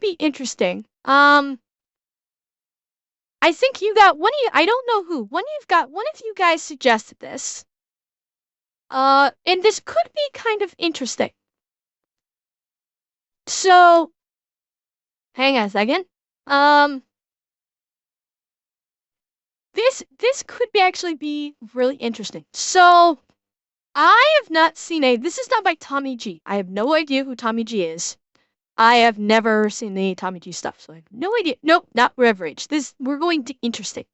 be interesting. I think you got one of you, I don't know who. One of you guys suggested this. And this could be kind of interesting. So, hang on a second. This could be actually be really interesting. So, I have not seen this is not by Tommy G. I have no idea who Tommy G is. I have never seen the Tommy G stuff, so I have no idea. Nope, not Reverage. We're going to interesting.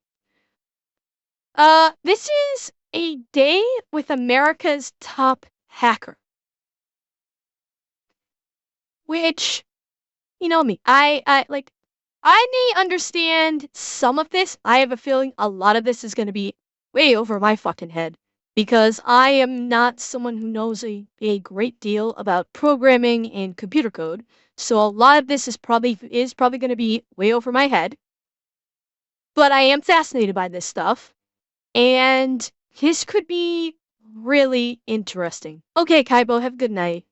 This is a day with America's top hacker. Which, you know me, I may understand some of this. I have a feeling a lot of this is going to be way over my fucking head. Because I am not someone who knows a great deal about programming and computer code. So a lot of this is probably going to be way over my head. But I am fascinated by this stuff. And this could be really interesting. Okay, Kaibo, have a good night.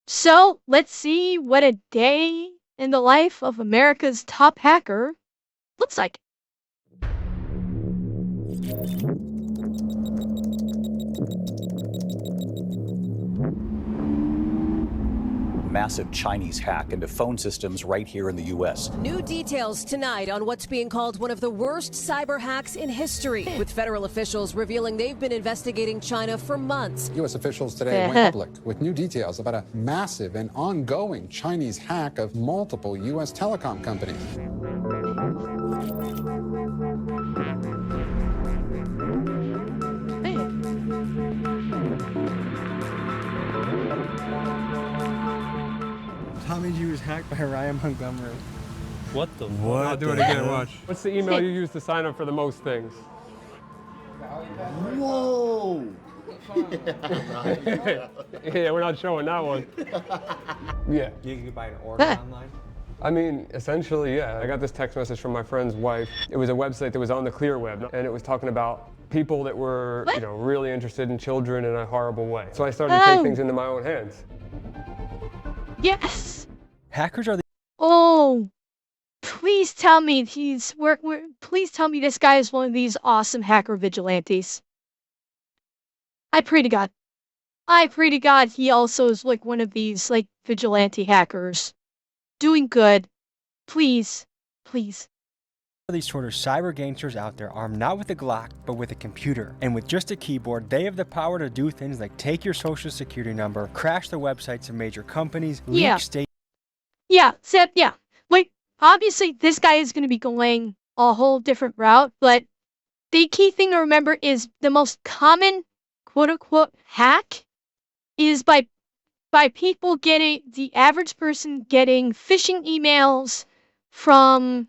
So, let's see what a day in the life of America's top hacker looks like. Massive Chinese hack into phone systems right here in the U.S. New details tonight on what's being called one of the worst cyber hacks in history, with federal officials revealing they've been investigating China for months. U.S. officials today went public with new details about a massive and ongoing Chinese hack of multiple U.S. telecom companies. Tommy G was hacked by Ryan Montgomery. What the What? fuck? I'll do it again, watch. What's the email you use to sign up for the most things? Whoa! Yeah, we're not showing that one. Yeah. You could buy an order online? I mean, essentially, yeah. I got this text message from my friend's wife. It was a website that was on the clear web, and it was talking about people that were, really interested in children in a horrible way. So I started to take things into my own hands. Yes. Hackers are the. Oh, please tell me please tell me this guy is one of these awesome hacker vigilantes. I pray to God. I pray to God he also is like one of these like vigilante hackers. Doing good. Please. Please. These sort of cyber gangsters out there armed not with a Glock, but with a computer. And with just a keyboard, they have the power to do things like take your social security number, crash the websites of major companies, leak state. Yeah, yeah. Like, obviously this guy is going to be going a whole different route, but the key thing to remember is the most common quote-unquote hack is by people getting, the average person getting phishing emails from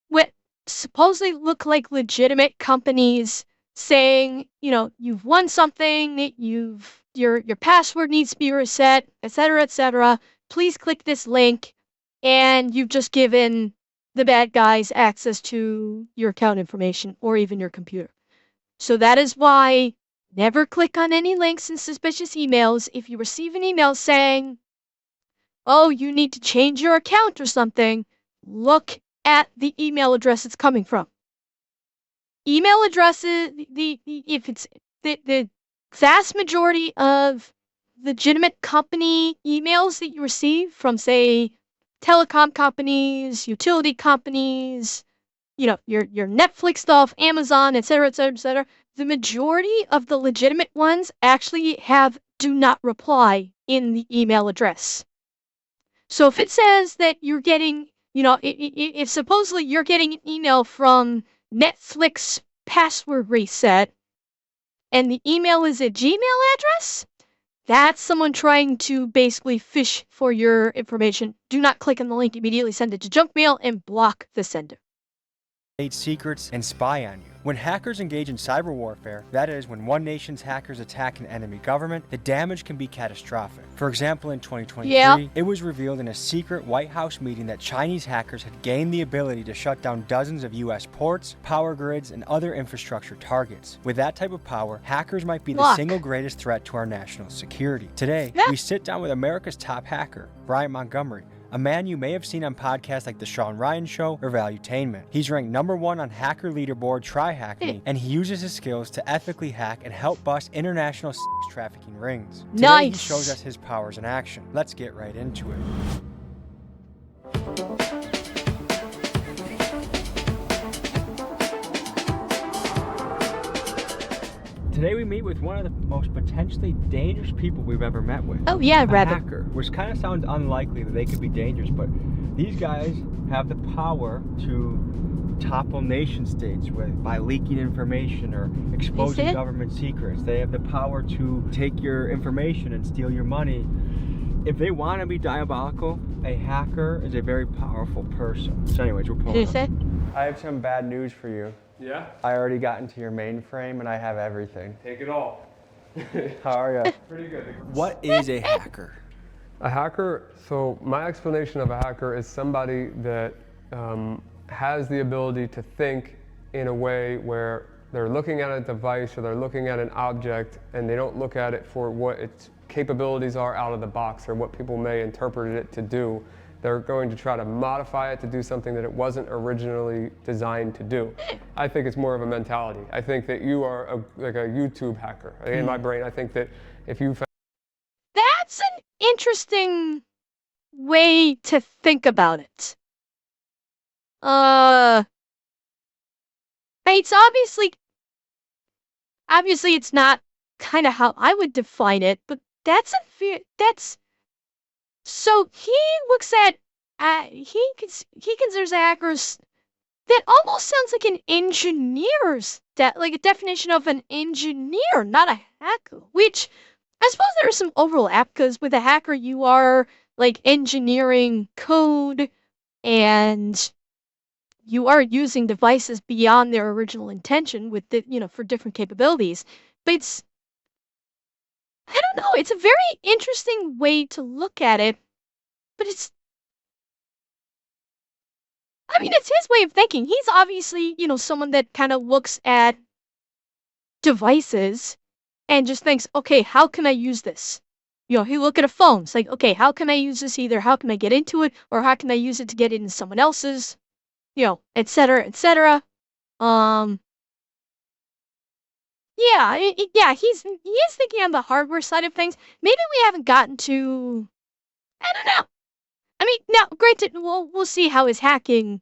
what supposedly look like legitimate companies saying, you've won something, that your password needs to be reset, etc., etc. Please click this link, and you've just given the bad guys access to your account information or even your computer. So that is why never click on any links in suspicious emails. If you receive an email saying, oh, you need to change your account or something, look at the email address it's coming from. Email addresses, if it's the vast majority of legitimate company emails that you receive from, say, telecom companies, utility companies, your Netflix stuff, Amazon, etc., etc., etc., the majority of the legitimate ones actually have do not reply in the email address. So if it says that you're getting, if supposedly you're getting an email from Netflix password reset and the email is a Gmail address, that's someone trying to basically fish for your information. Do not click on the link, immediately send it to junk mail and block the sender. Secrets and spy on you. When hackers engage in cyber warfare, that is, when one nation's hackers attack an enemy government, the damage can be catastrophic. For example, in 2023, it was revealed in a secret White House meeting that Chinese hackers had gained the ability to shut down dozens of U.S. ports, power grids, and other infrastructure targets. With that type of power, hackers might be the single greatest threat to our national security. Today, we sit down with America's top hacker, Ryan Montgomery, a man you may have seen on podcasts like The Sean Ryan Show or Valuetainment. He's ranked #1 on hacker leaderboard TryHackMe, and he uses his skills to ethically hack and help bust international sex trafficking rings. Today he shows us his powers in action. Let's get right into it. Today we meet with one of the most potentially dangerous people we've ever met with. Oh yeah, a rather. hacker, which kind of sounds unlikely that they could be dangerous, but these guys have the power to topple nation states by leaking information or exposing government secrets. They have the power to take your information and steal your money. If they want to be diabolical, a hacker is a very powerful person. So anyways, we're pulling up. I have some bad news for you. Yeah? I already got into your mainframe and I have everything. Take it all. How are you? Pretty good. What is a hacker? A hacker, so my explanation of a hacker is somebody that has the ability to think in a way where they're looking at a device or they're looking at an object and they don't look at it for what its capabilities are out of the box or what people may interpret it to do. They're going to try to modify it to do something that it wasn't originally designed to do. I think it's more of a mentality. I think that you are like a YouTube hacker. In my brain, I think that if you... That's an interesting way to think about it. It's obviously it's not kind of how I would define it, but so he looks at he considers hackers that almost sounds like an engineer's like a definition of an engineer, not a hacker. Which I suppose there is some overlap because with a hacker you are like engineering code and you are using devices beyond their original intention with for different capabilities. But I don't know, it's a very interesting way to look at it, but it's his way of thinking. He's obviously, someone that kind of looks at devices and just thinks, okay, how can I use this? He look at a phone, it's like, okay, how can I use this? Either how can I get into it or how can I use it to get into someone else's, et cetera, et cetera. Yeah, he is thinking on the hardware side of things. Maybe we haven't gotten to, I don't know. Now, granted, we'll see how his hacking,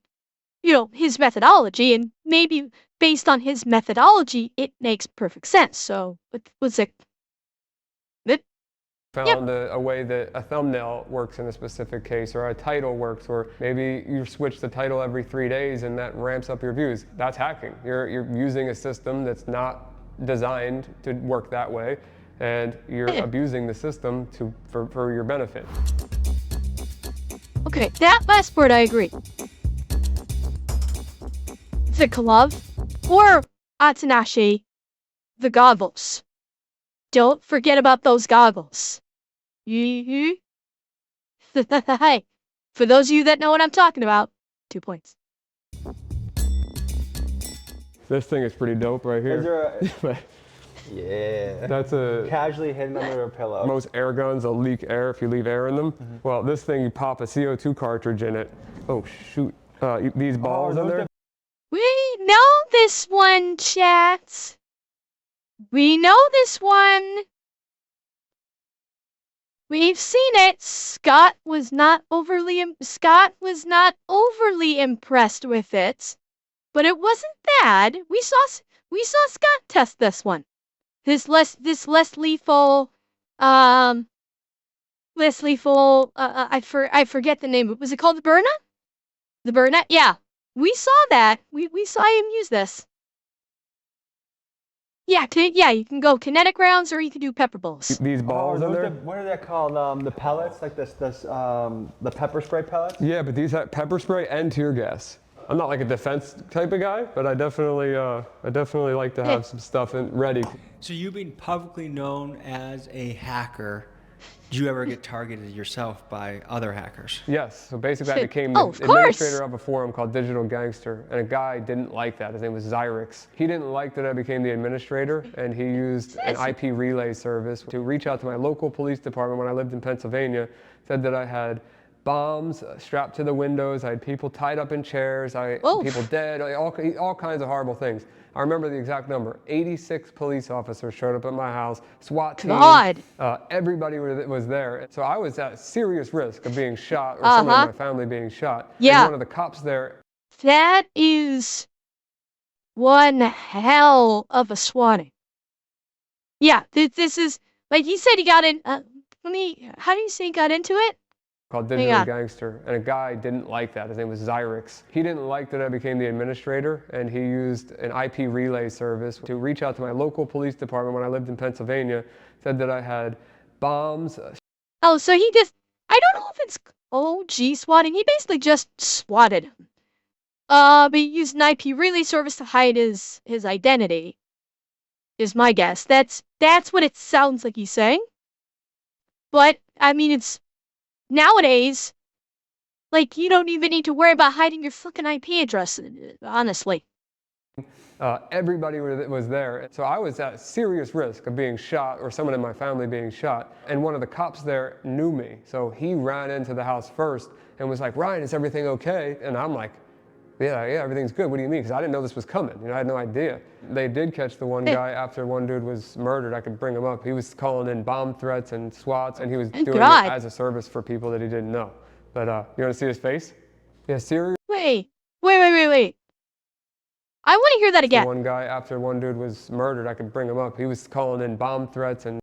his methodology, and maybe based on his methodology, it makes perfect sense. So, what's it? Found a way that a thumbnail works in a specific case, or a title works, or maybe you switch the title every 3 days and that ramps up your views. That's hacking. You're using a system that's not designed to work that way, and you're abusing the system for your benefit. Okay, that last part I agree. The glove, or Atanashi, the goggles. Don't forget about those goggles. Hey, for those of you that know what I'm talking about, 2 points. This thing is pretty dope right here. Yeah. That's a casually hidden under a pillow. Most air guns will leak air if you leave air in them. Well, this thing, you pop a CO2 cartridge in it. Oh shoot! These balls in there. We know this one, chat. We know this one. We've seen it. Scott was not overly impressed with it, but it wasn't bad. We saw Scott test this one. This less lethal. I forget the name. Was it called the Burna? The Burna? Yeah. We saw that. We saw him use this. Yeah, you can go kinetic rounds or you can do pepper balls. These balls in there. What are they called? The pellets, like the pepper spray pellets? Yeah, but these have pepper spray and tear gas. I'm not like a defense type of guy, but I definitely like to have some stuff ready. So you being publicly known as a hacker, did you ever get targeted yourself by other hackers? Yes. So basically, I became the administrator of a forum called Digital Gangster, and a guy didn't like that. His name was Zyrix. He didn't like that I became the administrator, and he used an IP relay service to reach out to my local police department when I lived in Pennsylvania. Said that I had bombs strapped to the windows. I had people tied up in chairs. People dead. All kinds of horrible things. I remember the exact number. 86 police officers showed up at my house. SWAT team. God. Everybody was there. So I was at serious risk of being shot or someone in my family being shot. Yeah. And one of the cops there. That is one hell of a swatting. Yeah, this is, like he said, he got in, how do you say he got into it? Called Digital Gangster, and a guy didn't like that. His name was Xyrix. He didn't like that I became the administrator, and he used an IP relay service to reach out to my local police department when I lived in Pennsylvania, said that I had bombs. Oh, so he just, I don't know if it's OG swatting. He basically just swatted him. But he used an IP relay service to hide his identity, is my guess. That's what it sounds like he's saying. But, I mean, it's, nowadays, like, you don't even need to worry about hiding your fucking IP address, honestly. Everybody was there. So I was at serious risk of being shot or someone in my family being shot. And one of the cops there knew me. So he ran into the house first and was like, "Ryan, is everything okay?" And I'm like, yeah, everything's good. What do you mean? Because I didn't know this was coming. I had no idea. They did catch the one guy after one dude was murdered. I could bring him up. He was calling in bomb threats and SWATs, and he was doing it as a service for people that he didn't know. But you want to see his face? Yeah, serious. Wait. I want to hear that again. The one guy after one dude was murdered. I could bring him up. He was calling in bomb threats and.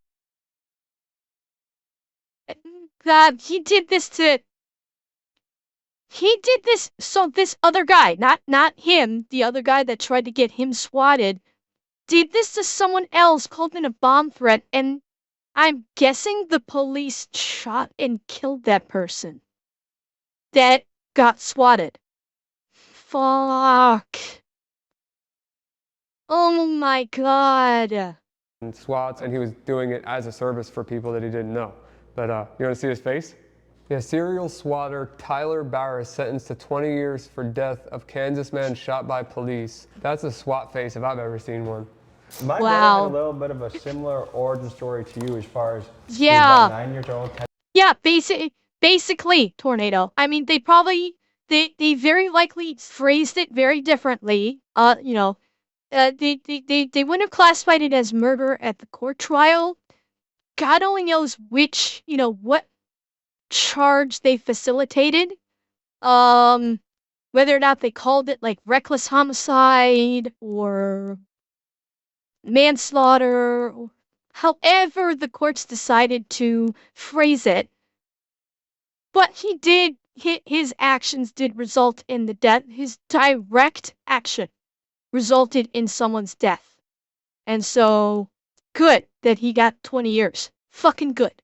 He did this. So this other guy, not him, the other guy that tried to get him swatted, did this to someone else, called in a bomb threat, and I'm guessing the police shot and killed that person that got swatted. Fuck. Oh my god. And SWATs, and he was doing it as a service for people that he didn't know. But you want to see his face? Yeah, serial swatter Tyler Barris sentenced to 20 years for death of Kansas man shot by police. That's a SWAT face if I've ever seen one. My brother had a little bit of a similar origin story to you as far as he was about 9 years old. Yeah, basically, Tornado. I mean, they very likely phrased it very differently. They wouldn't have classified it as murder at the court trial. God only knows which, what charge they facilitated. Whether or not they called it like reckless homicide or manslaughter, however the courts decided to phrase it. But his actions did result in the death. His direct action resulted in someone's death. And so, good that he got 20 years. Fucking good.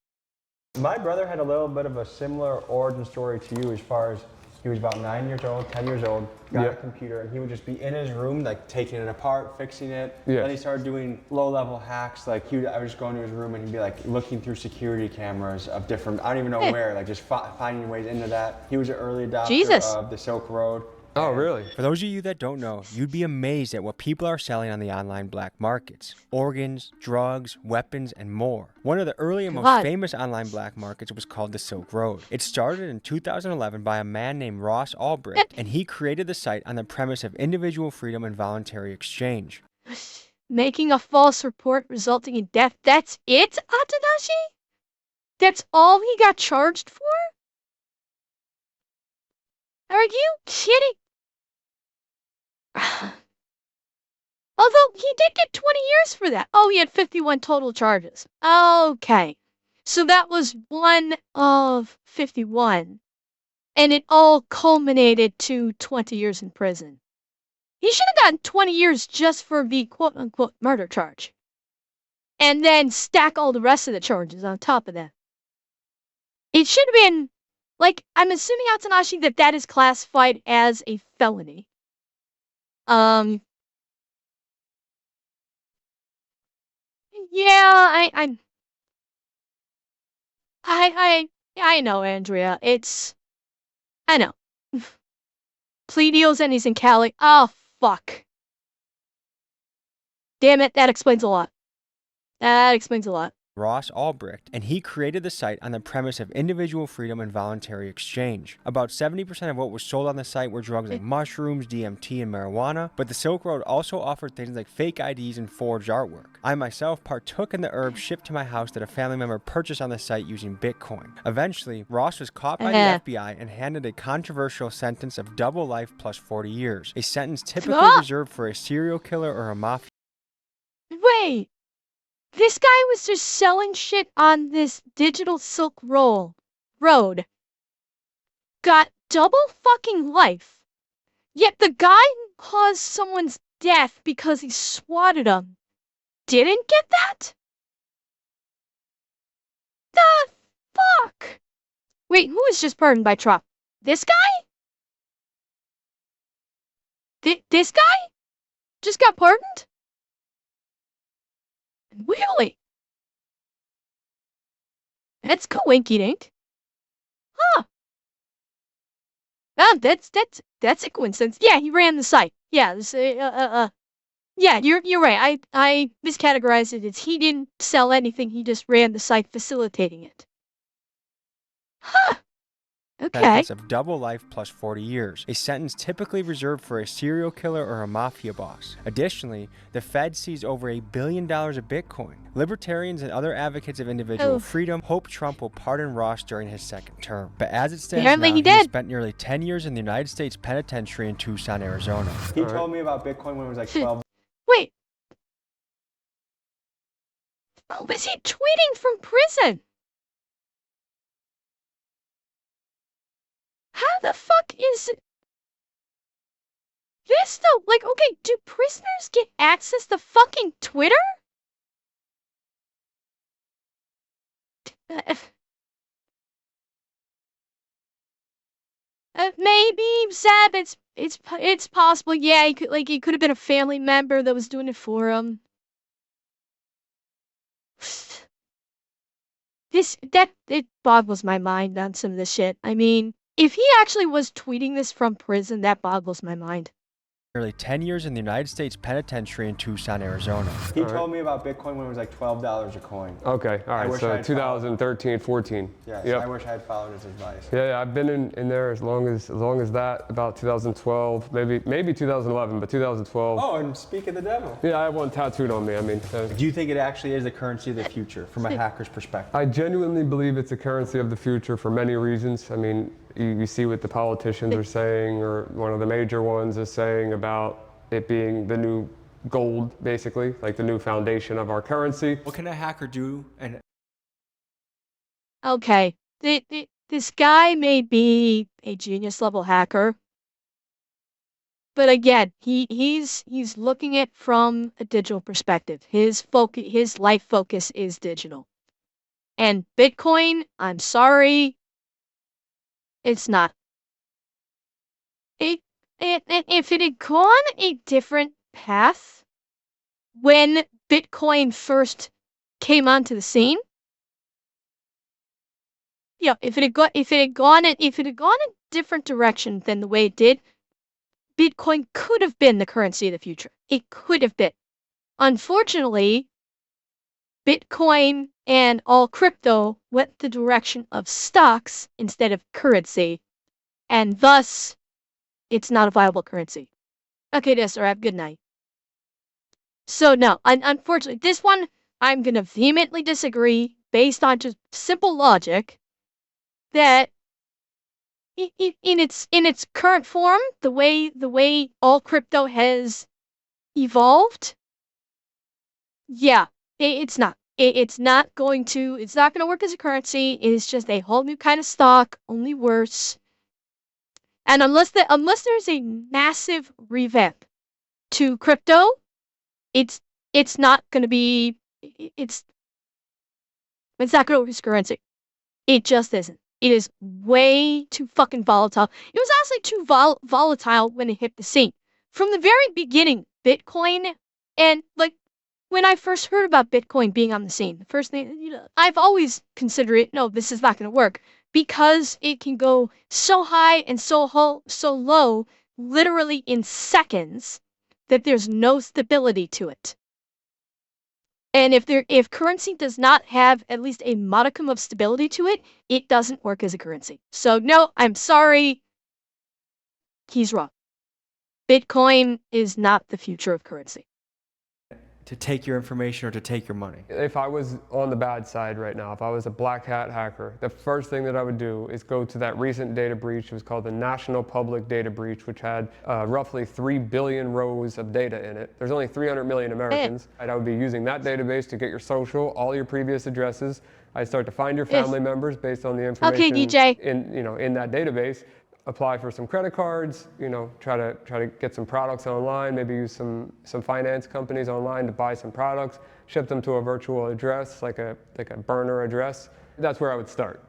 My brother had a little bit of a similar origin story to you as far as he was about 9 years old, 10 years old, got a computer, and he would just be in his room, like taking it apart, fixing it. Then he started doing low-level hacks. Like I would just go into his room and he'd be like looking through security cameras of different, I don't even know where, like just finding ways into that. He was an early adopter of the Silk Road. Oh, really? For those of you that don't know, you'd be amazed at what people are selling on the online black markets. Organs, drugs, weapons, and more. One of the early and most famous online black markets was called the Silk Road. It started in 2011 by a man named Ross Ulbricht, and he created the site on the premise of individual freedom and voluntary exchange. Making a false report resulting in death. That's it, Atanashi? That's all he got charged for? Are you kidding? Although he did get 20 years for that. Oh, he had 51 total charges. Okay. So that was one of 51. And it all culminated to 20 years in prison. He should have gotten 20 years just for the quote-unquote murder charge. And then stack all the rest of the charges on top of that. It should have been, like, I'm assuming, Atanashi, that is classified as a felony. Yeah, I know, Andrea. I know. Plea deals and he's in Cali. Oh, fuck. Damn it, that explains a lot. That explains a lot. Ross Ulbricht, and he created the site on the premise of individual freedom and voluntary exchange. About 70% of what was sold on the site were drugs like mushrooms, DMT, and marijuana, but the Silk Road also offered things like fake IDs and forged artwork. I myself partook in the herbs shipped to my house that a family member purchased on the site using Bitcoin. Eventually, Ross was caught by the FBI and handed a controversial sentence of double life plus 40 years, a sentence typically reserved for a serial killer or a mafia. Wait! This guy was just selling shit on this digital Silk Road. Got double fucking life. Yet the guy who caused someone's death because he swatted him didn't get that? The fuck? Wait, who was just pardoned by Trump? This guy? This guy? Just got pardoned? Really? That's coinky-dink. Huh. That's a coincidence. Yeah, he ran the site. Yeah, this, yeah, you're right. I miscategorized it as he didn't sell anything, he just ran the site facilitating it. Huh. Okay. Sentence of double life plus 40 years, a sentence typically reserved for a serial killer or a mafia boss. Additionally, the Fed seized over $1 billion of Bitcoin. Libertarians and other advocates of individual freedom hope Trump will pardon Ross during his second term. But as it stands now, he spent nearly 10 years in the United States Penitentiary in Tucson, Arizona. He told me about Bitcoin when it was like 12. Wait. Oh, was he tweeting from prison? How the fuck is this though? Like, okay, do prisoners get access to fucking Twitter? Maybe, Zeb, it's possible. Yeah, he could have been a family member that was doing it for him. It boggles my mind on some of this shit. I mean, if he actually was tweeting this from prison, that boggles my mind. Nearly 10 years in the United States Penitentiary in Tucson, Arizona. He told me about Bitcoin when it was like $12 a coin. Okay, all right, so 2013, 14. Yes, yep. I wish I had followed his advice. Yeah, I've been in there as long as that, about 2012, maybe 2011, but 2012. Oh, and speak of the devil. Yeah, I have one tattooed on me, I mean. Do you think it actually is the currency of the future from a hacker's perspective? I genuinely believe it's a currency of the future for many reasons. I mean, you see what the politicians are saying, or one of the major ones is saying about it being the new gold, basically, like the new foundation of our currency. What can a hacker do? And okay, this guy may be a genius level hacker, but again, he's looking at it from a digital perspective. His life focus is digital, and Bitcoin. I'm sorry. It's not. If it had gone a different path when Bitcoin first came onto the scene, yeah, if it had gone a different direction than the way it did, Bitcoin could have been the currency of the future. It could have been. Unfortunately, Bitcoin and all crypto went the direction of stocks instead of currency, and thus, it's not a viable currency. Okay, Desser, have good night. So no, unfortunately, this one, I'm gonna vehemently disagree based on just simple logic that in its current form, the way all crypto has evolved, yeah, it's not. It's not going to work as a currency. It is just a whole new kind of stock, only worse. And unless there's a massive revamp to crypto, it's not going to be it's not going to work as currency. It just isn't. It is way too fucking volatile. It was honestly too volatile when it hit the scene. From the very beginning, Bitcoin and like when I first heard about Bitcoin being on the scene, the first thing, I've always considered it, no, this is not going to work because it can go so high and so low, literally in seconds, that there's no stability to it. And if currency does not have at least a modicum of stability to it, it doesn't work as a currency. So no, I'm sorry. He's wrong. Bitcoin is not the future of currency. To take your information or to take your money. If I was on the bad side right now, if I was a black hat hacker, the first thing that I would do is go to that recent data breach. It was called the National Public Data Breach, which had roughly 3 billion rows of data in it. There's only 300 million Americans. And I would be using that database to get your social, all your previous addresses. I'd start to find your family members based on the information in that database. Apply for some credit cards, try to get some products online, maybe use some finance companies online to buy some products, ship them to a virtual address, like a burner address. That's where I would start.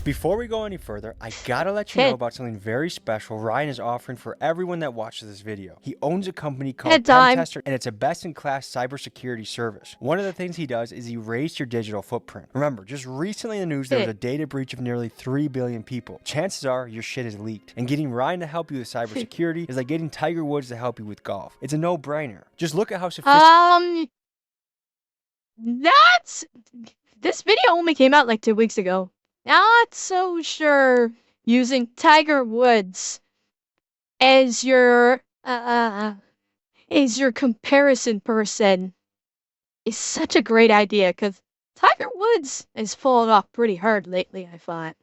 Before we go any further, I gotta let you know about something very special Ryan is offering for everyone that watches this video. He owns a company called Pentester, and it's a best-in-class cybersecurity service. One of the things he does is erase your digital footprint. Remember, just recently in the news, there was a data breach of nearly 3 billion people. Chances are your shit is leaked, and getting Ryan to help you with cybersecurity is like getting Tiger Woods to help you with golf. It's a no-brainer. Just look at how sophisticated... This video only came out like 2 weeks ago. Not so sure using Tiger Woods as your comparison person is such a great idea, because Tiger Woods has fallen off pretty hard lately, I thought.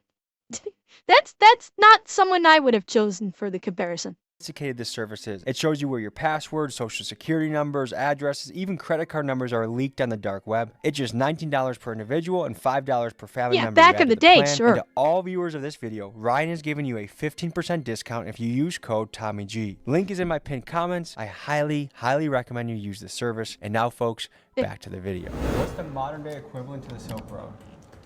That's not someone I would have chosen for the comparison. Sophisticated this service is. It shows you where your passwords, social security numbers, addresses, even credit card numbers are leaked on the dark web. It's just $19 per individual and $5 per family member. Yeah, back in the day, sure. And to all viewers of this video, Ryan is giving you a 15% discount if you use code TommyG. Link is in my pinned comments. I highly, highly recommend you use this service. And now, folks, back to the video. What's the modern day equivalent to the Silk Road?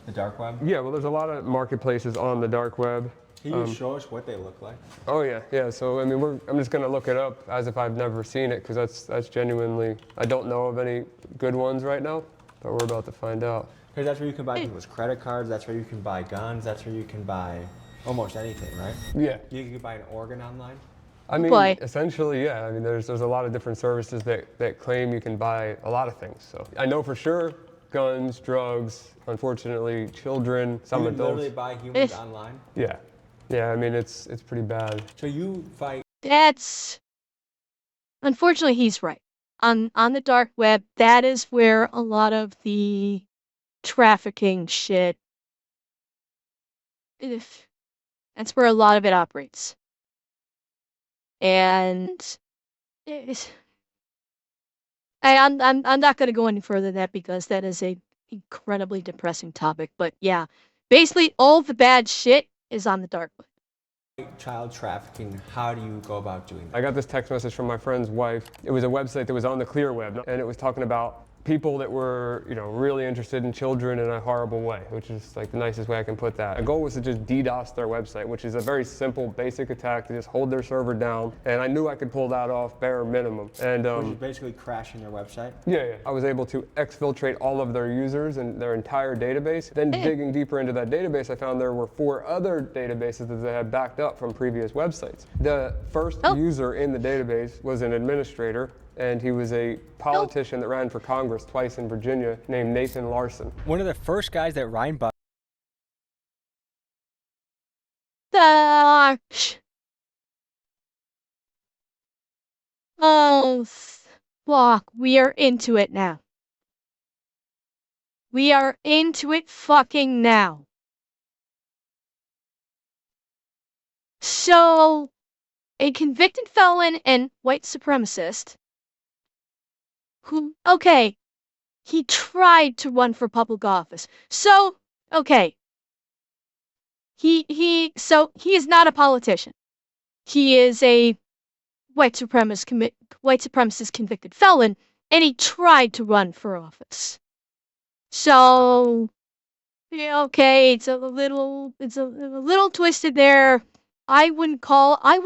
The dark web? Yeah, well, there's a lot of marketplaces on the dark web. Can you show us what they look like? Oh yeah. So I mean, I'm just gonna look it up as if I've never seen it, because that's genuinely, I don't know of any good ones right now, but we're about to find out. Because that's where you can buy people's credit cards. That's where you can buy guns. That's where you can buy almost anything, right? Yeah. You can buy an organ online. I mean, essentially, yeah. I mean, there's a lot of different services that claim you can buy a lot of things. So I know for sure, guns, drugs, unfortunately, children, some adults. You can literally buy humans online. Yeah. Yeah, I mean, it's pretty bad. So you fight... Unfortunately, he's right. On the dark web, that is where a lot of the trafficking shit... That's where a lot of it operates. And... I'm not going to go any further than that, because that is a incredibly depressing topic. But yeah, basically all the bad shit is on the dark web. Child trafficking, how do you go about doing that? I got this text message from my friend's wife. It was a website that was on the clear web, and it was talking about people that were, really interested in children in a horrible way, which is like the nicest way I can put that. The goal was to just DDoS their website, which is a very simple, basic attack to just hold their server down. And I knew I could pull that off bare minimum. And which is basically crashing their website? Yeah. I was able to exfiltrate all of their users and their entire database. Then digging deeper into that database, I found there were 4 other databases that they had backed up from previous websites. The first user in the database was an administrator, and he was a politician that ran for Congress twice in Virginia named Nathan Larson. One of the first guys that Ryan bought. Oh, fuck. We are into it now. We are into it fucking now. So, a convicted felon and white supremacist who, he tried to run for public office. So, he is not a politician. He is a white supremacist convicted felon, and he tried to run for office. So, it's a little twisted there. I would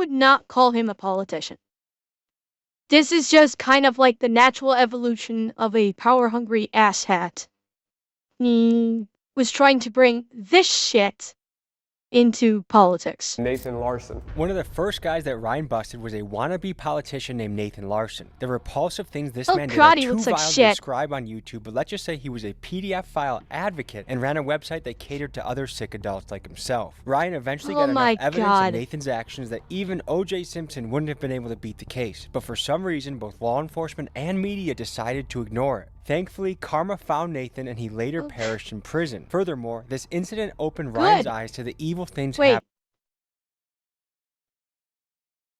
not call him a politician. This is just kind of like the natural evolution of a power-hungry asshat. He was trying to bring this shit into politics. Nathan Larson. One of the first guys that Ryan busted was a wannabe politician named Nathan Larson. The repulsive things this man did are too vile to describe on YouTube, but let's just say he was a PDF file advocate and ran a website that catered to other sick adults like himself. Ryan eventually got enough evidence of Nathan's actions that even O.J. Simpson wouldn't have been able to beat the case, but for some reason both law enforcement and media decided to ignore it. Thankfully, karma found Nathan and he later perished in prison. Furthermore, this incident opened Ryan's eyes to the evil things happening.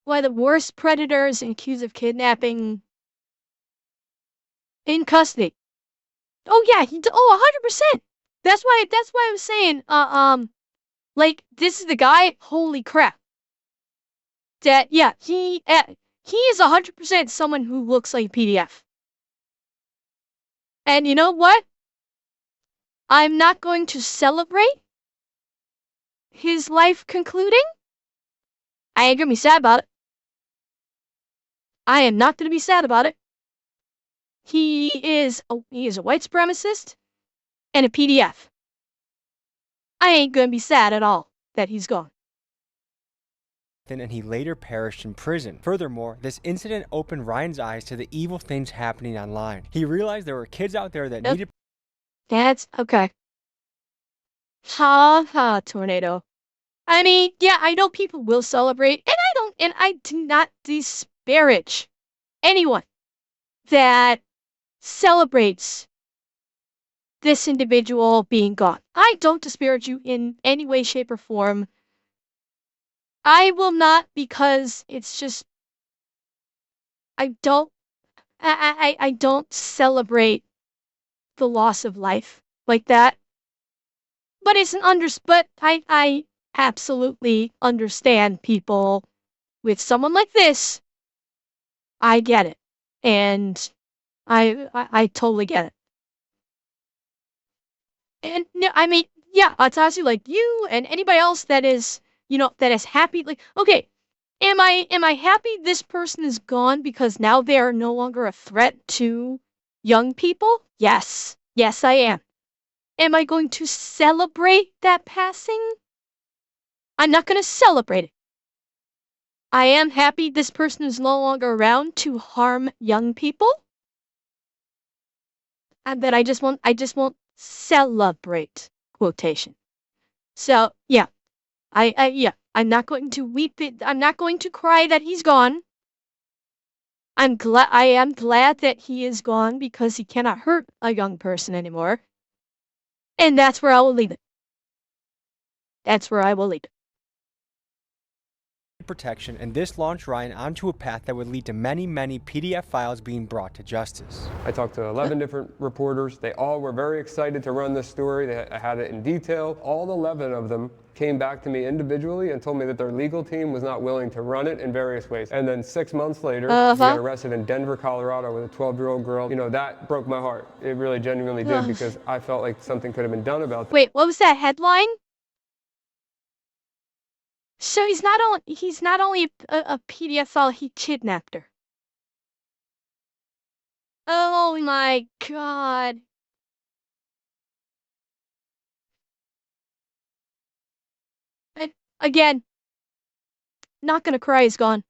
Why the worst predators accused of kidnapping in custody? Oh yeah, 100%. That's why I was saying, like, this is the guy, holy crap. That, yeah, he is 100% someone who looks like PDF. And you know what? I'm not going to celebrate his life concluding. I ain't gonna be sad about it. I am not gonna be sad about it. He is a white supremacist and a PDF. I ain't gonna be sad at all that he's gone. And he later perished in prison. Furthermore, this incident opened Ryan's eyes to the evil things happening online. He realized there were kids out there that needed... That's okay. Ha ha, tornado. I mean, yeah, I know people will celebrate, and I do not disparage anyone that celebrates this individual being gone. I don't disparage you in any way, shape, or form. I will not, because it's just, I don't celebrate the loss of life like that. But I absolutely understand people with someone like this. I get it. And I totally get it. And I mean, yeah, Atasu, like you and anybody else that is, that is happy. Like, okay, am I happy this person is gone because now they are no longer a threat to young people? Yes. Yes, I am. Am I going to celebrate that passing? I'm not going to celebrate it. I am happy this person is no longer around to harm young people. And that I just won't celebrate, quotation. So, yeah. I'm not going to weep it. I'm not going to cry that he's gone. I am glad that he is gone because he cannot hurt a young person anymore. And that's where I will leave it. That's where I will leave it. Protection, and this launched Ryan onto a path that would lead to many, many PDF files being brought to justice. I talked to 11 different reporters. They all were very excited to run this story. They had it in detail. All 11 of them came back to me individually and told me that their legal team was not willing to run it in various ways. And then 6 months later, we got arrested in Denver, Colorado with a 12-year-old girl. That broke my heart. It really genuinely did, because I felt like something could have been done about that. Wait, what was that headline? So he's not only a PDF file, he kidnapped her. Oh my god. And again, not gonna cry he's gone.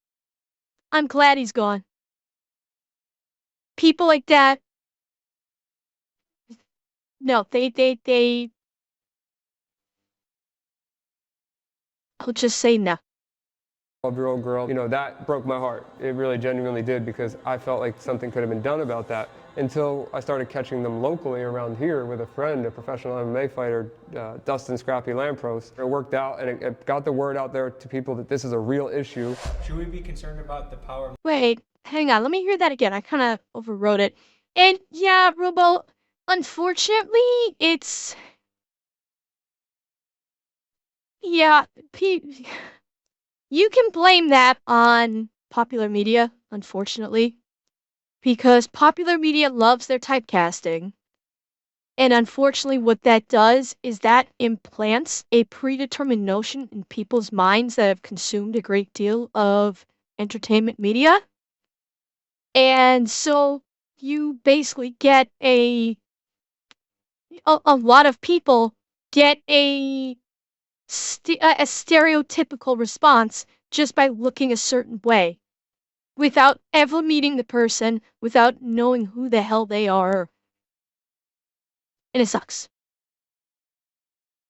I'm glad he's gone. People like that, no, they I'll just say no. 12-year-old girl, that broke my heart. It really genuinely did, because I felt like something could have been done about that, until I started catching them locally around here with a friend, a professional MMA fighter, Dustin Scrappy Lampros. It worked out, and it got the word out there to people that this is a real issue. Should we be concerned about the power? Wait, hang on, let me hear that again. I kind of overwrote it. And yeah, Robo, unfortunately, it's... Yeah, you can blame that on popular media, unfortunately, because popular media loves their typecasting. And unfortunately, what that does is that implants a predetermined notion in people's minds that have consumed a great deal of entertainment media. And so you basically get a lot of people get a a stereotypical response just by looking a certain way, without ever meeting the person, without knowing who the hell they are. And it sucks.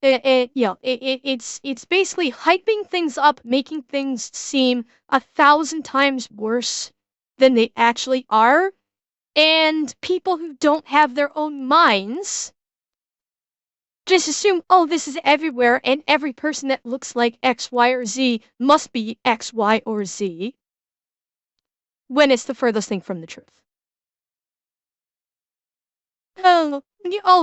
It's basically hyping things up, making things seem 1,000 times worse than they actually are. And people who don't have their own minds just assume, oh, this is everywhere, and every person that looks like X, Y, or Z must be X, Y, or Z, when it's the furthest thing from the truth. Oh,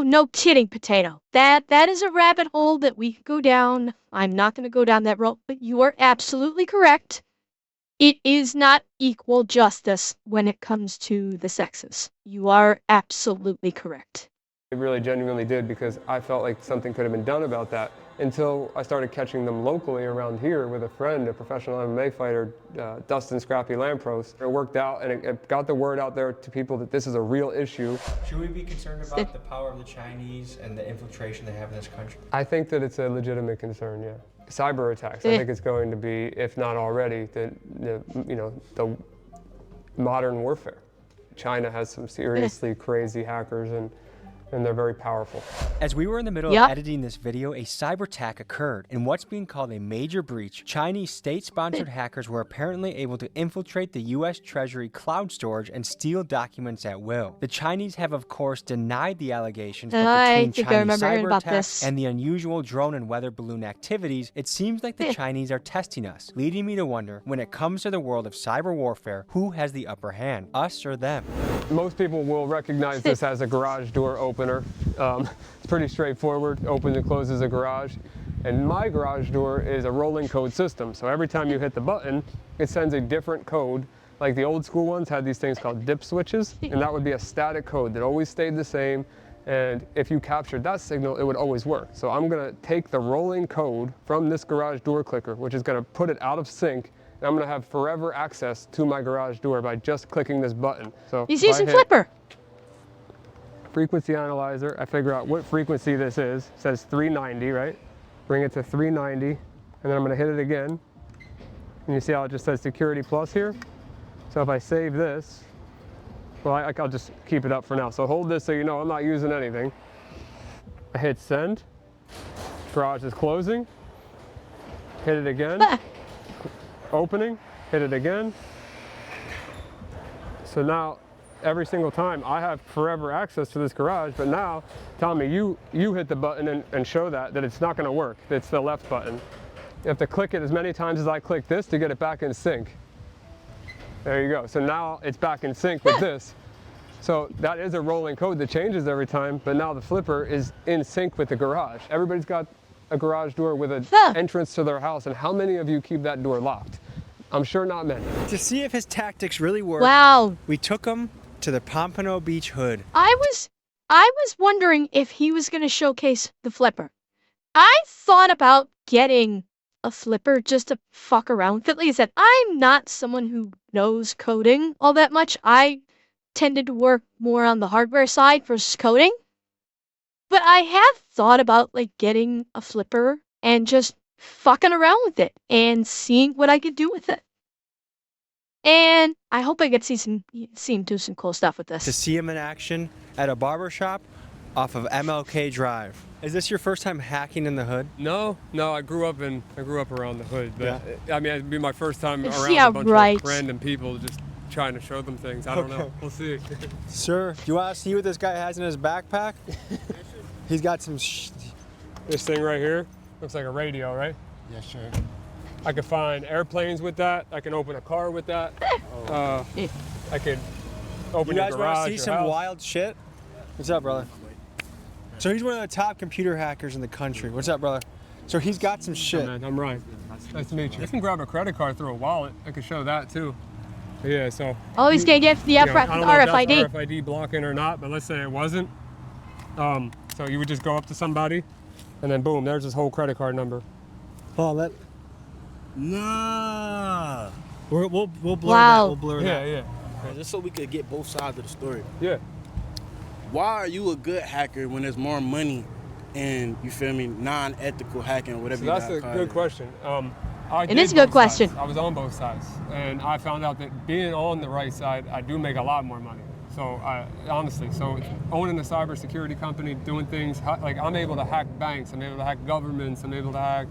no kidding, Potato. That is a rabbit hole that we could go down. I'm not going to go down that road, but you are absolutely correct. It is not equal justice when it comes to the sexes. You are absolutely correct. It really genuinely did, because I felt like something could have been done about that until I started catching them locally around here with a friend, a professional MMA fighter, Dustin Scrappy Lampros. It worked out, and it got the word out there to people that this is a real issue. Should we be concerned about the power of the Chinese and the infiltration they have in this country? I think that it's a legitimate concern, yeah. Cyber attacks, I think it's going to be, if not already, the modern warfare. China has some seriously crazy hackers, and they're very powerful. As we were in the middle of editing this video, a cyber attack occurred. In what's being called a major breach, Chinese state-sponsored hackers were apparently able to infiltrate the U.S. Treasury cloud storage and steal documents at will. The Chinese have, of course, denied the allegations, but between Chinese cyber attacks and the unusual drone and weather balloon activities, it seems like the Chinese are testing us, leading me to wonder, when it comes to the world of cyber warfare, who has the upper hand, us or them? Most people will recognize this as a garage door opener. It's pretty straightforward, opens and closes a garage. And my garage door is a rolling code system. So every time you hit the button, it sends a different code. Like the old school ones had these things called dip switches, and that would be a static code that always stayed the same. And if you captured that signal, it would always work. So I'm gonna take the rolling code from this garage door clicker, which is gonna put it out of sync, and I'm gonna have forever access to my garage door by just clicking this button. So he's using Flipper. Frequency analyzer, I figure out what frequency this is. It says 390, right? Bring it to 390, and then I'm gonna hit it again. And you see how it just says security plus here? So if I save this, well, I'll just keep it up for now. So hold this so you know I'm not using anything. I hit send, garage is closing, hit it again, opening, hit it again. So now, every single time I have forever access to this garage, but now, Tommy, you hit the button and show that it's not gonna work. It's the left button. You have to click it as many times as I click this to get it back in sync. There you go. So now it's back in sync with this. So that is a rolling code that changes every time, but now the flipper is in sync with the garage. Everybody's got a garage door with an entrance to their house, and how many of you keep that door locked? I'm sure not many. To see if his tactics really work, we took him to the Pompano Beach hood. I was wondering if he was going to showcase the flipper. I thought about getting a flipper just to fuck around with it. Like I said, I'm not someone who knows coding all that much. I tended to work more on the hardware side versus coding. But I have thought about like getting a flipper and just fucking around with it and seeing what I could do with it. And I hope I get to see him do some cool stuff with this. To see him in action at a barbershop off of MLK Drive. Is this your first time hacking in the hood? No, I grew up around the hood, but I mean, it'd be my first time around Yeah, a bunch of random people just trying to show them things. I don't know. We'll see. Sir, do you want to see what this guy has in his backpack? He's got some This thing right here looks like a radio, right? Yeah, sure. I could find airplanes with that. I can open a car with that. I could open a garage. You guys want to see some house. wild shit? What's up, brother? So he's one of the top computer hackers in the country. What's up, brother? So he's got some shit. Oh, man, I'm Ryan. Nice to meet you. You can grab a credit card through a wallet. I could show that too. Yeah, so. Always gonna get the I don't know if RFID. that's RFID blocking or not, but let's say it wasn't. So you would just go up to somebody, and then boom, there's his whole credit card number. Oh, that. Nah. We'll blur that. Wow. We'll blur that. Yeah. Just so we could get both sides of the story. Yeah. Why are you a good hacker when there's more money and you feel me, non-ethical hacking or whatever So you that's gotta a call good it. question. It is a good question. I was on both sides, and I found out that being on the right side, I do make a lot more money. So honestly, owning a cybersecurity company, doing things like I'm able to hack banks, I'm able to hack governments, I'm able to hack,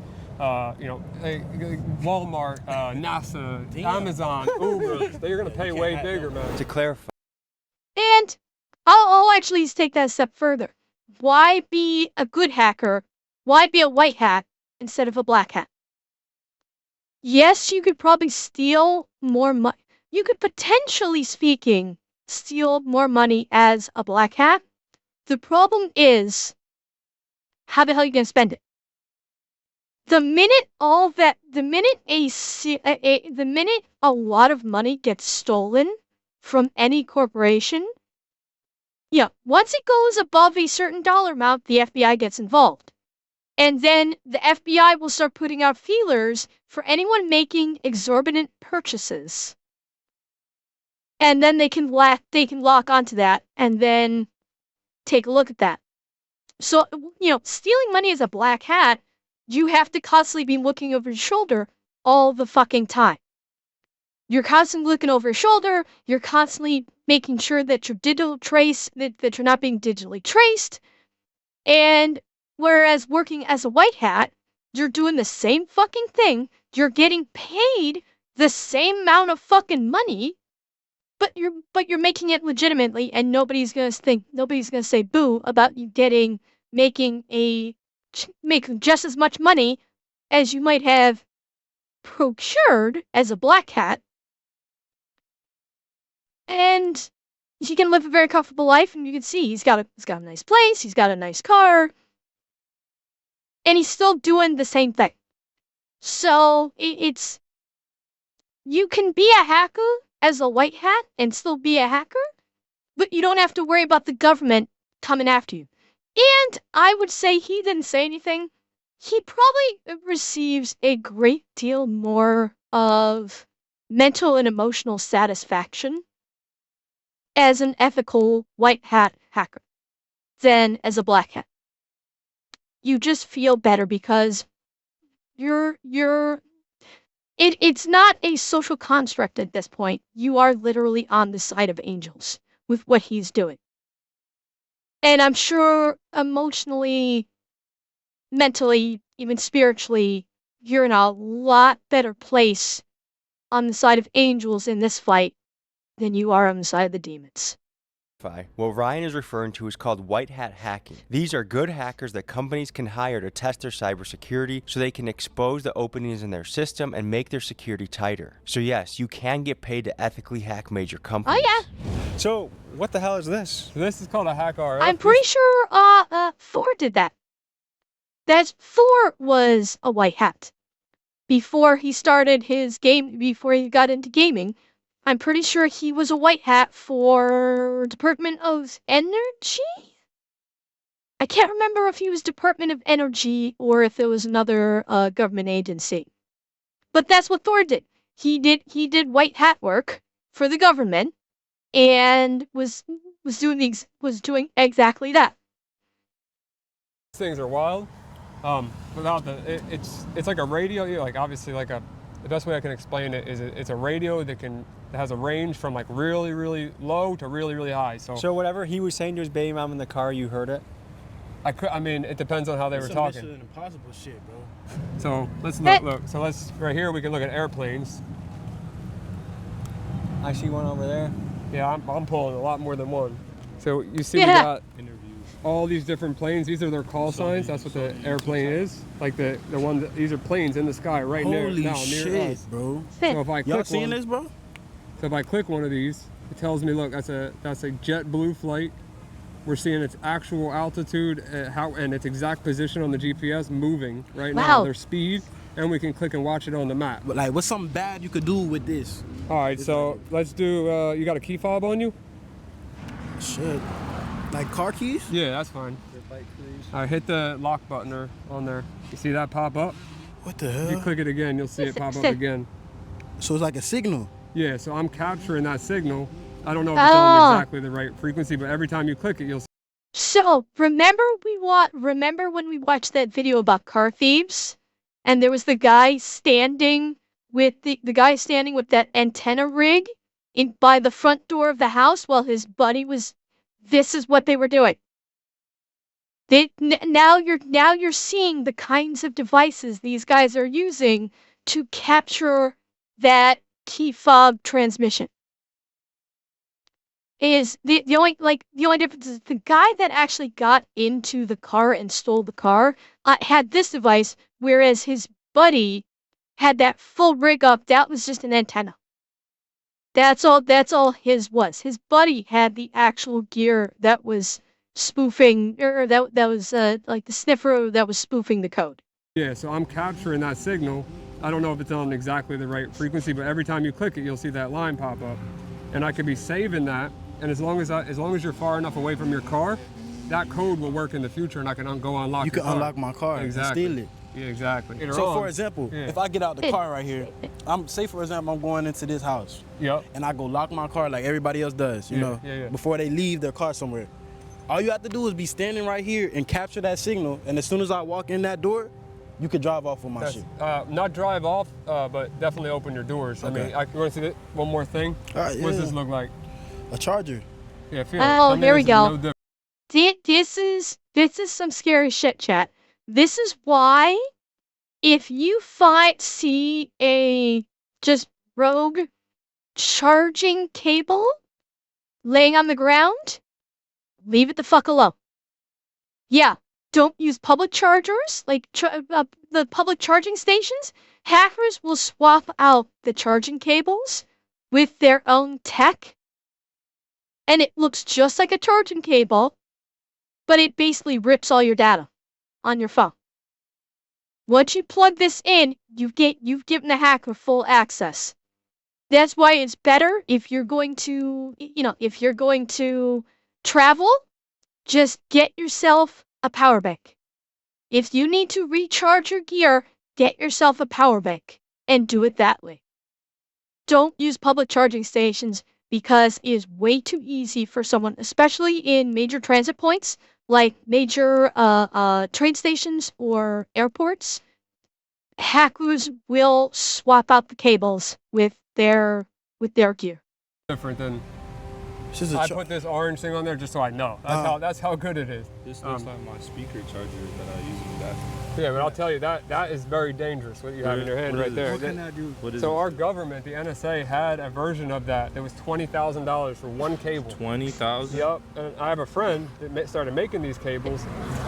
Walmart, NASA, Amazon, Uber. They're gonna pay way bigger, man. To clarify. And I'll actually take that a step further. Why be a good hacker? Why be a white hat instead of a black hat? Yes, you could probably steal more money. You could potentially speaking steal more money as a black hat. The problem is, how the hell are you gonna spend it? The minute a lot of money gets stolen from any corporation, yeah, once it goes above a certain dollar amount, the FBI gets involved. And then the FBI will start putting out feelers for anyone making exorbitant purchases. And then they can lock onto that and then take a look at that. So, stealing money as a black hat, you have to constantly be looking over your shoulder all the fucking time. You're constantly looking over your shoulder, you're constantly making sure that you're that you're not being digitally traced. And whereas working as a white hat, you're doing the same fucking thing, you're getting paid the same amount of fucking money, but you're making it legitimately, and nobody's gonna say boo about you making just as much money as you might have procured as a black hat. And he can live a very comfortable life, and you can see he's got a nice place, he's got a nice car, and he's still doing the same thing. So you can be a hacker as a white hat and still be a hacker, but you don't have to worry about the government coming after you. And I would say he didn't say anything. He probably receives a great deal more of mental and emotional satisfaction as an ethical white hat hacker than as a black hat. You just feel better because it's not a social construct at this point. You are literally on the side of angels with what he's doing. And I'm sure emotionally, mentally, even spiritually, you're in a lot better place on the side of angels in this fight than you are on the side of the demons. What Ryan is referring to is called white hat hacking. These are good hackers that companies can hire to test their cybersecurity so they can expose the openings in their system and make their security tighter. So yes, you can get paid to ethically hack major companies. Oh yeah. So what the hell is this? This is called a hack RF. I'm pretty sure Thor did that. Thor was a white hat. Before he got into gaming, I'm pretty sure he was a white hat for Department of Energy? I can't remember if he was Department of Energy or if it was another government agency. But that's what Thor did. He did white hat work for the government and was doing exactly that. These things are wild. It's like a radio. Like obviously, the best way I can explain it is it's a radio that has a range from like really, really low to really, really high. So whatever he was saying to his baby mom in the car, you heard it? I mean, it depends on how they were talking. Mission Impossible shit, bro. So let's look. So right here we can look at airplanes. I see one over there. Yeah, I'm pulling a lot more than one. So you see we got all these different planes. These are their call signs. That's what the airplane is. Like the one. These are planes in the sky right now near us, bro. So if I click Y'all seeing this, bro? So if I click one of these, it tells me, look, that's a JetBlue flight. We're seeing its actual altitude, and its exact position on the GPS moving right now, their speed, and we can click and watch it on the map. But like, what's something bad you could do with this? All right, so let's do. You got a key fob on you? Shit. Like car keys? Yeah, that's fine. All right, hit the lock button on there. You see that pop up? What the hell? If you click it again, you'll see it pop up again. So it's like a signal? Yeah, so I'm capturing that signal. I don't know if it's on exactly the right frequency, but every time you click it, you'll see So remember when we watched that video about car thieves, and there was the guy standing with the guy standing with that antenna rig in by the front door of the house while his buddy was. This is what they were doing. Now you're seeing the kinds of devices these guys are using to capture that key fob transmission. Is the only difference is the guy that actually got into the car and stole the car had this device, whereas his buddy had that full rig up. That was just an antenna. That's all his was. His buddy had the actual gear that was spoofing, or that was like the sniffer that was spoofing the code. Yeah, so I'm capturing that signal. I don't know if it's on exactly the right frequency, but every time you click it, you'll see that line pop up, and I could be saving that. And as long as you're far enough away from your car, that code will work in the future, and I can go unlock. You can unlock my car and steal it. Yeah, exactly. So for example, if I get out the car right here, say for example I'm going into this house. Yep. And I go lock my car like everybody else does, you know, before they leave their car somewhere. All you have to do is be standing right here and capture that signal, and as soon as I walk in that door, you could drive off with my shit. Not drive off, but definitely open your doors. Okay. I mean, you want to see one more thing? What does this look like? A charger. Yeah, feel Oh, here we go. No This is some scary shit, chat. This is why, if you see a just rogue charging cable laying on the ground, leave it the fuck alone. Yeah, don't use public chargers, like the public charging stations. Hackers will swap out the charging cables with their own tech, and it looks just like a charging cable, but it basically rips all your data on your phone. Once you plug this in, you've given the hacker full access. That's why it's better if you're going to, travel, just get yourself a power bank. If you need to recharge your gear, get yourself a power bank and do it that way. Don't use public charging stations because it is way too easy for someone, especially in major transit points like major train stations or airports. Hackers will swap out the cables with their gear. Different than. I put this orange thing on there just so I know. That's how good it is. This looks like my speaker charger that I use in the bathroom. Yeah, but I'll tell you, that is very dangerous, what you have in your hand right there. What can I do? What is so it? our government, the NSA, had a version of that was $20,000 for one cable. 20,000? Yep. And I have a friend that started making these cables,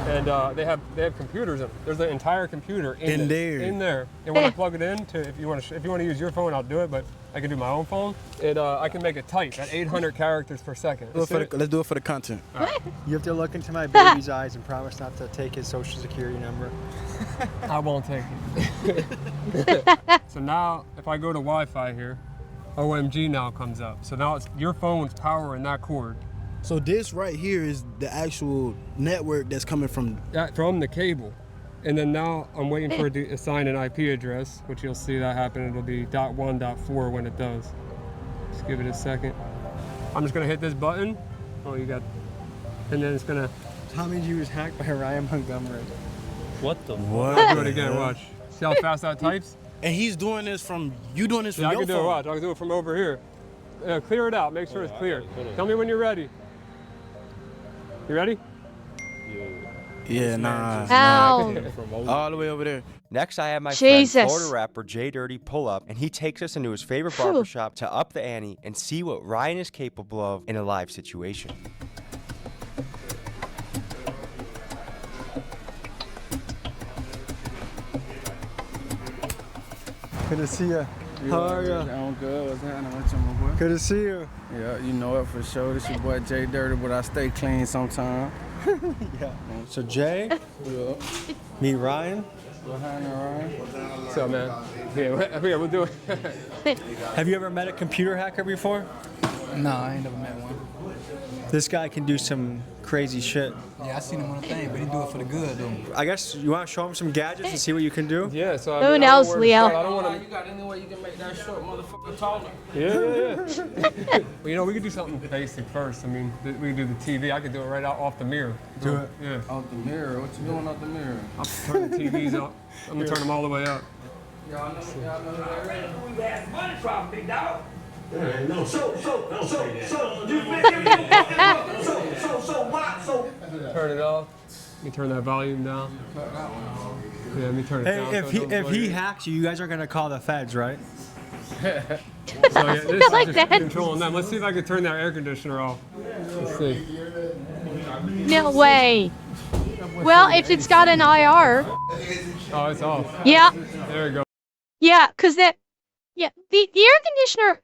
and they have computers in them. There's an entire computer in there. And when I plug it in, if you want to use your phone, I'll do it. But I can do my own phone. I can make it type at 800 characters per second. Let's do it for the content. Right. You have to look into my baby's eyes and promise not to take his social security number. I won't take it. So now, if I go to Wi-Fi here, OMG now comes up. So now it's your phone's powering that cord. So this right here is the actual network that's coming from the cable. And then now I'm waiting for it to assign an IP address, which you'll see that happen. It'll be .1.4 when it does. Just give it a second. I'm just gonna hit this button. Oh, you got, and then it's gonna. Tommy G was hacked by Ryan Montgomery. What the? What? I'll do it again. Watch. See how fast that types? And he's doing this from your phone. I can do it. Watch. I can do it from over here. Clear it out. Make sure it's clear. Tell me when you're ready. You ready? Yeah, nah. All the way over there. Next, I have my friend Florida rapper J Dirty pull up, and he takes us into his favorite barbershop to up the ante and see what Ryan is capable of in a live situation. Good to see you. How are you? I'm good. What's happening with you, my boy? Good to see you. Yeah, you know it for sure. This your boy J Dirty, but I stay clean sometimes. Yeah. So Jay, meet Ryan. What's happening, Ryan? What's up, man? Yeah, we'll do it. Have you ever met a computer hacker before? No, I ain't never met one. This guy can do some crazy shit. Yeah, I seen him on the thing, but he do it for the good, though. I guess you want to show him some gadgets and see what you can do? Yeah, so Who knows, Leo? I don't want to. You got any way you can make that short motherfucker taller? Yeah. Well, you know, we could do something basic first. I mean, we could do the TV. I could do it right out off the mirror. Do it. Yeah. Out the mirror? What you doing out the mirror? I'm turning the TVs up. I'm gonna turn them all the way up. Y'all know that. We had money problem, big dog. No, so Turn it off. Let me turn that volume down. Yeah, let me turn it down. If he hacks you, you guys are gonna call the feds, right? So yeah, this like is just that. controlling them. Let's see if I can turn that air conditioner off. Let's see. No way. Well, if it's got an IR. Oh, it's off. Yeah. There we go. Yeah, because the air conditioner,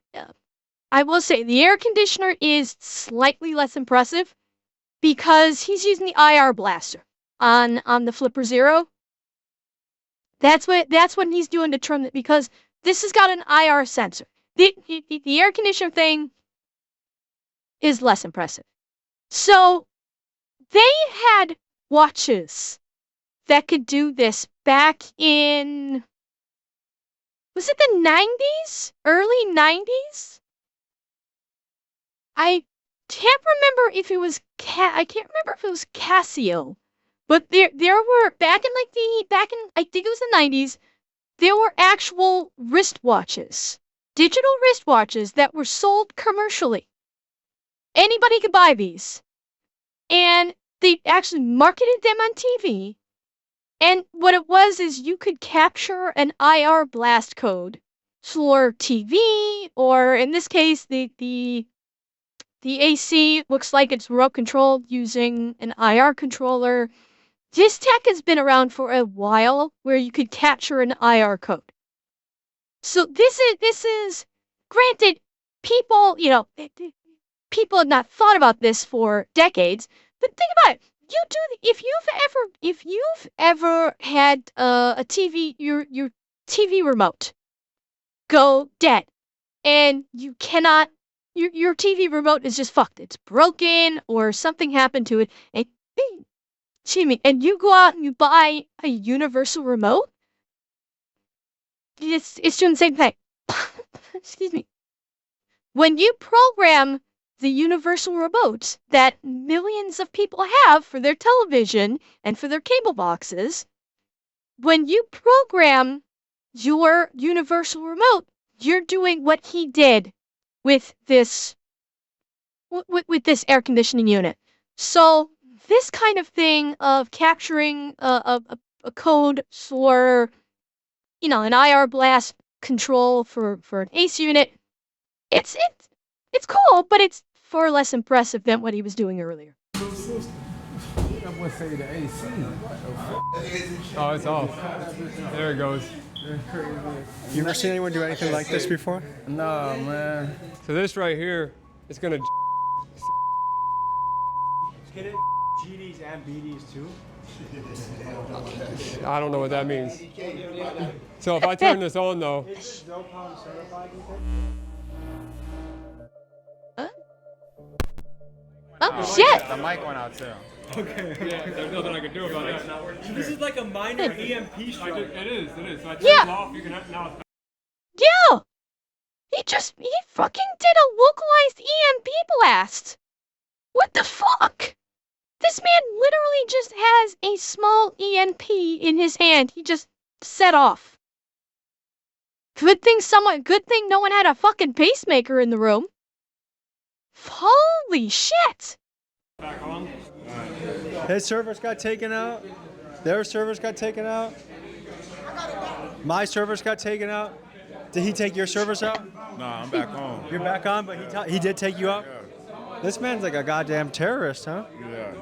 I will say, the air conditioner is slightly less impressive because he's using the IR blaster on the Flipper Zero. That's what he's doing to turn it, because this has got an IR sensor. The air conditioner thing is less impressive. So they had watches that could do this back in, was it the 90s? Early 90s? I can't remember if it was I can't remember if it was Casio. But there were back in I think it was the 90s, there were actual wristwatches. Digital wristwatches that were sold commercially. Anybody could buy these. And they actually marketed them on TV. And what it was is you could capture an IR blast code for TV, or in this case, the AC looks like it's remote controlled using an IR controller. This tech has been around for a while, where you could capture an IR code. So this is granted, people have not thought about this for decades, but think about it. If you've ever had a TV, your TV remote go dead, and you cannot, your TV remote is just fucked. It's broken or something happened to it, and and you go out and you buy a universal remote, it's doing the same thing. Excuse me. When you program the universal remote that millions of people have for their television and for their cable boxes, when you program your universal remote, you're doing what he did with this air conditioning unit. So this kind of thing of capturing a code for, an IR blast control for an AC unit, it's cool, but it's far less impressive than what he was doing earlier. Oh, it's off. There it goes. You ever seen anyone do anything like this before? No, man. So this right here is gonna. Can it GDs and BDs too? I don't know what that means. So if I turn this on though. Oh, shit! The mic went out too. Okay. Yeah, there's nothing I can do about it. This is like a minor EMP strike. It is. So I turn it off, you can now. Yeah! He fucking did a localized EMP blast! What the fuck? This man literally just has a small EMP in his hand. He just set off. Good thing no one had a fucking pacemaker in the room. Holy shit! Back on. His servers got taken out. Their servers got taken out. My servers got taken out. Did he take your servers out? No, I'm back on. You're back on, but he did take you out? Yeah. This man's like a goddamn terrorist, huh? Yeah.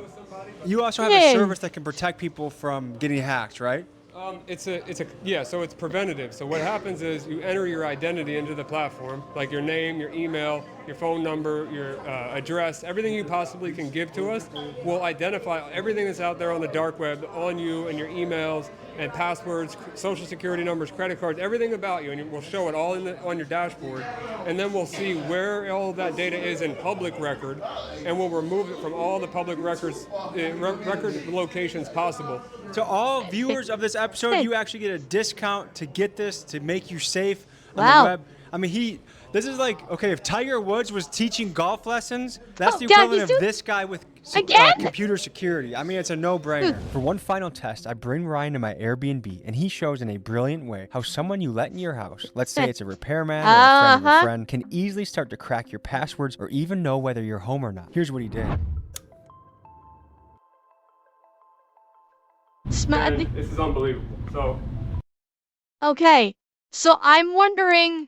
You also have a service that can protect people from getting hacked, right? So it's preventative. So what happens is you enter your identity into the platform, like your name, your email, your phone number, your address, everything you possibly can give to us. We'll identify everything that's out there on the dark web on you and your emails and passwords, social security numbers, credit cards, everything about you, and we'll show it all on your dashboard. And then we'll see where all of that data is in public record, and we'll remove it from all the public records, record locations possible. To all viewers of this episode, you actually get a discount to get this, to make you safe on the web. I mean, this is like, okay, if Tiger Woods was teaching golf lessons, that's the equivalent of this guy with computer security. I mean, it's a no-brainer. For one final test, I bring Ryan to my Airbnb, and he shows in a brilliant way how someone you let in your house, let's say it's a repairman or a friend of a friend, can easily start to crack your passwords or even know whether you're home or not. Here's what he did. This is unbelievable. Okay, so I'm wondering,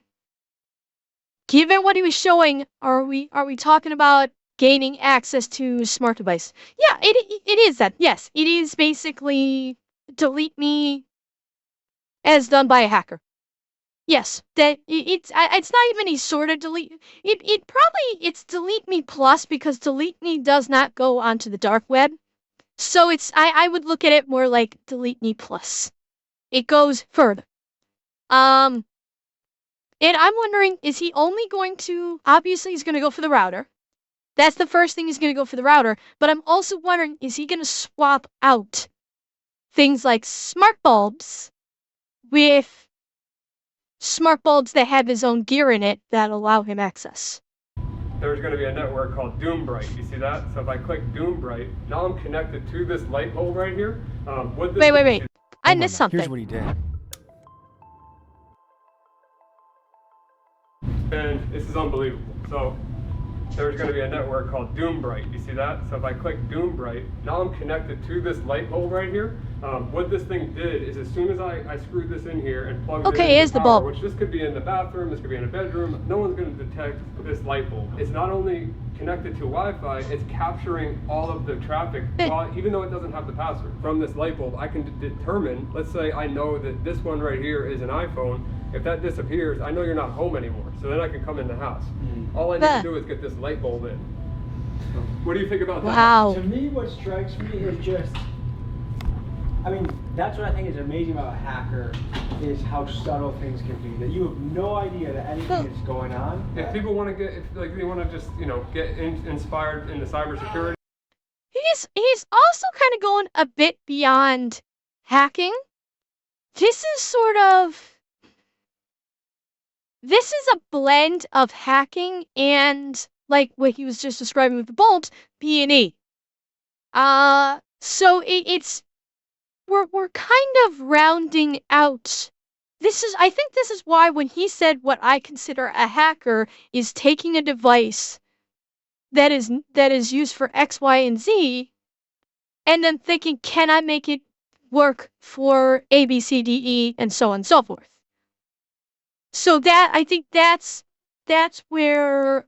given what he was showing, are we talking about gaining access to smart device? Yeah, it is that. Yes, it is basically delete me as done by a hacker. Yes, that it's not even any sort of delete. It's delete me plus, because delete me does not go onto the dark web. So I would look at it more like delete me plus. It goes further. And I'm wondering, is he only going to, obviously he's going to go for the router. That's the first thing, he's going to go for the router. But I'm also wondering, is he going to swap out things like smart bulbs with smart bulbs that have his own gear in it that allow him access? There's going to be a network called Doombright. You see that? So if I click Doombright, now I'm connected to this light bulb right here. Wait. I missed something. Here's what he did. And this is unbelievable. So there's going to be a network called Doombright. You see that? So if I click Doombright, now I'm connected to this light bulb right here. What this thing did is, as soon as I screwed this in here and plugged it in, here's the bulb. Which this could be in the bathroom, this could be in a bedroom, no one's going to detect this light bulb. It's not only connected to Wi-Fi, it's capturing all of the traffic, even though it doesn't have the password. From this light bulb, I can determine, let's say I know that this one right here is an iPhone. If that disappears, I know you're not home anymore, so then I can come in the house. All I need to do is get this light bulb in. What do you think about that? Wow. To me, what strikes me is just, I mean, that's what I think is amazing about a hacker, is how subtle things can be. That you have no idea that anything is going on. If people want to they want to just, get inspired in the cybersecurity. He's also kind of going a bit beyond hacking. This is a blend of hacking and, like what he was just describing with the bulbs, B&E. So we're kind of rounding out. I think this is why when he said what I consider a hacker is taking a device that is used for X, Y, and Z, and then thinking, can I make it work for A, B, C, D, E, and so on and so forth. So I think that's where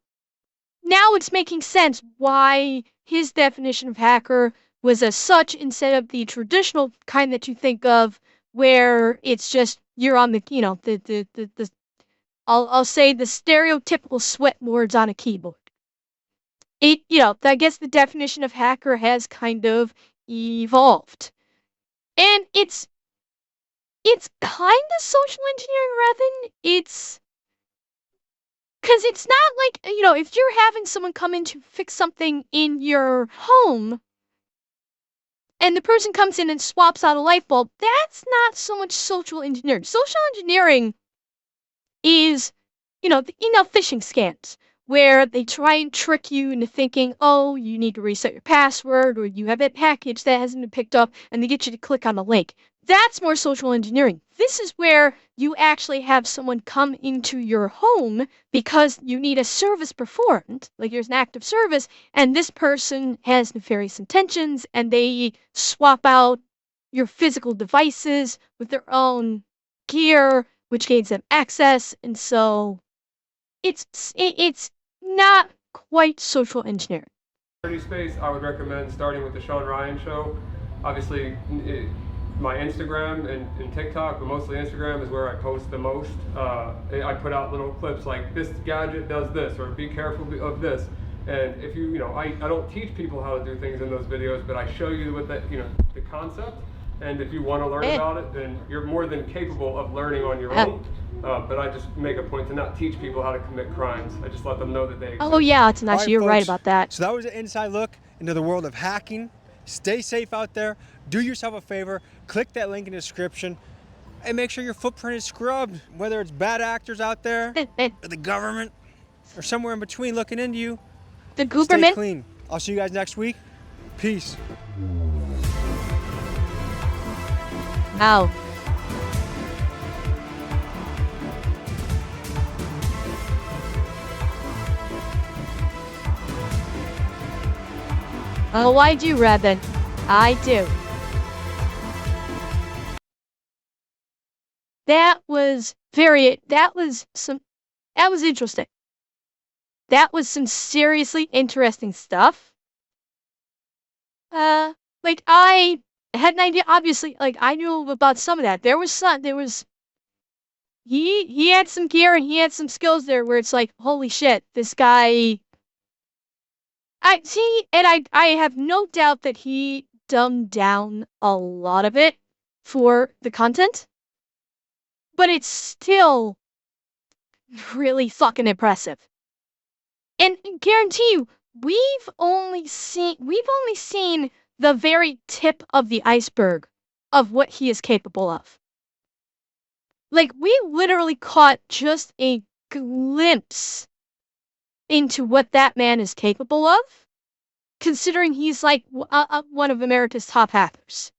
now it's making sense why his definition of hacker was as such, instead of the traditional kind that you think of, where it's just you're on the I'll say the stereotypical sweat words on a keyboard. I guess the definition of hacker has kind of evolved, and it's kind of social engineering rather than because it's not like, if you're having someone come in to fix something in your home and the person comes in and swaps out a light bulb, that's not so much social engineering. Social engineering is, phishing scams, where they try and trick you into thinking, oh, you need to reset your password, or you have a package that hasn't been picked up, and they get you to click on the link. That's more social engineering. This is where you actually have someone come into your home because you need a service performed, like there's an active service, and this person has nefarious intentions, and they swap out your physical devices with their own gear, which gains them access, and so it's not quite social engineering. Space, I would recommend starting with the Sean Ryan show. Obviously, my Instagram and TikTok, but mostly Instagram is where I post the most. I put out little clips like this gadget does this, or be careful of this. And if I don't teach people how to do things in those videos, but I show you what the concept. And if you want to learn about it, then you're more than capable of learning on your own. But I just make a point to not teach people how to commit crimes. I just let them know that they exist. Oh yeah, it's nice. You're right about that. So that was an inside look into the world of hacking. Stay safe out there. Do yourself a favor. Click that link in the description. And make sure your footprint is scrubbed. Whether it's bad actors out there, or the government, or somewhere in between looking into you. The government. Stay clean. I'll see you guys next week. Peace. Ow. Oh, I do, Rabbit. I do. That was interesting. That was some seriously interesting stuff. Like I had an idea, obviously, like I knew about some of that. He had some gear and he had some skills there where it's like, holy shit, this guy. I have no doubt that he dumbed down a lot of it for the content, but it's still really fucking impressive. And guarantee you, we've only seen the very tip of the iceberg of what he is capable of. Like, we literally caught just a glimpse into what that man is capable of, considering he's like one of America's top hackers.